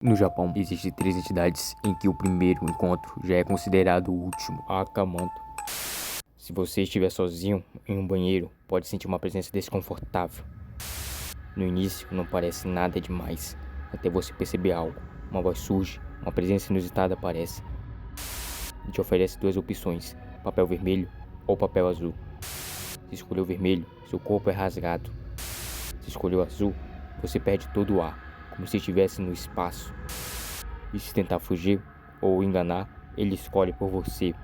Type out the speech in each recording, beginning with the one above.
No Japão, existem 3 entidades em que o primeiro encontro já é considerado o último: Akamanto. Se você estiver sozinho em um banheiro, pode sentir uma presença desconfortável. No início, não parece nada demais, até você perceber algo. Uma voz surge, uma presença inusitada aparece e te oferece 2 opções: papel vermelho ou papel azul. Se escolher o vermelho, seu corpo é rasgado. Se escolher o azul, você perde todo o ar, como se estivesse no espaço. E se tentar fugir ou enganar, ele escolhe por você.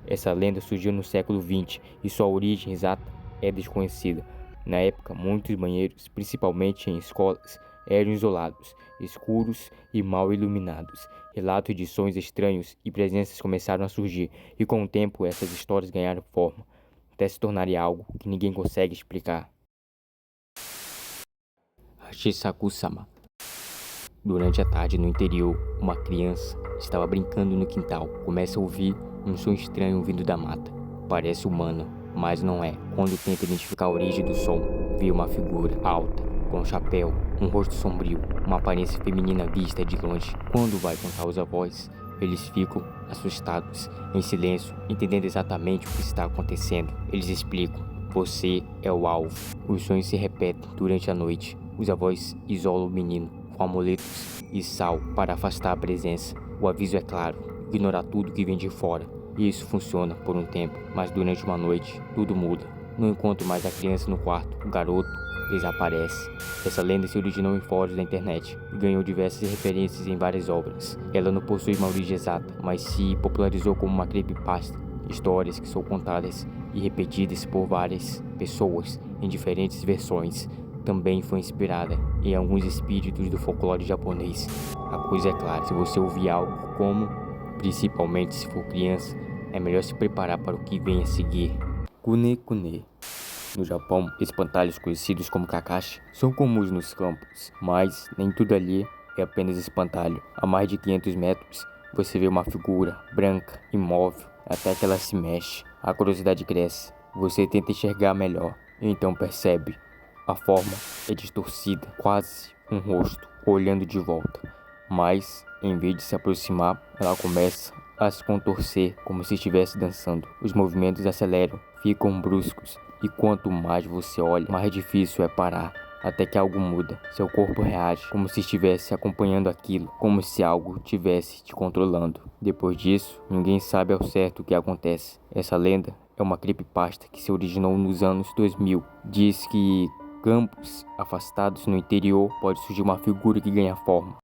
Essa lenda surgiu no século XX e sua origem exata é desconhecida. Na época, muitos banheiros, principalmente em escolas, eram isolados, escuros e mal iluminados. Relatos de sons estranhos e presenças começaram a surgir, e com o tempo essas histórias ganharam forma, até se tornarem algo que ninguém consegue explicar. Hashisaku-sama. Durante a tarde no interior, uma criança estava brincando no quintal. Começa a ouvir um som estranho vindo da mata. Parece humano, mas não é. Quando tenta identificar a origem do som, vê uma figura alta, com um chapéu, um rosto sombrio, uma aparência feminina vista de longe. Quando vai contar aos avós, eles ficam assustados, em silêncio, entendendo exatamente o que está acontecendo. Eles explicam: você é o alvo. Os sonhos se repetem durante a noite. Os avós isolam o menino com amuletos e sal para afastar a presença. O aviso é claro: ignorar tudo que vem de fora. E isso funciona por um tempo, mas durante uma noite, tudo muda. Não encontro mais a criança no quarto, o garoto desaparece. Essa lenda se originou em fóruns da internet e ganhou diversas referências em várias obras. Ela não possui uma origem exata, mas se popularizou como uma creepypasta. Histórias que são contadas e repetidas por várias pessoas em diferentes versões. Também foi inspirada em alguns espíritos do folclore japonês. A coisa é clara: se você ouvir algo como, principalmente se for criança, é melhor se preparar para o que vem a seguir. Kune-kune. No Japão, espantalhos conhecidos como Kakashi são comuns nos campos, mas nem tudo ali é apenas espantalho. A mais de 500 metros, você vê uma figura branca, imóvel, até que ela se mexe. A curiosidade cresce, você tenta enxergar melhor, e então percebe: a forma é distorcida, quase um rosto olhando de volta. Mas, em vez de se aproximar, ela começa a se contorcer como se estivesse dançando. Os movimentos aceleram, ficam bruscos, e quanto mais você olha, mais difícil é parar. Até que algo muda. Seu corpo reage como se estivesse acompanhando aquilo, como se algo tivesse te controlando. Depois disso, ninguém sabe ao certo o que acontece. Essa lenda é uma creepypasta que se originou nos anos 2000. Diz que campos afastados no interior pode surgir uma figura que ganha forma.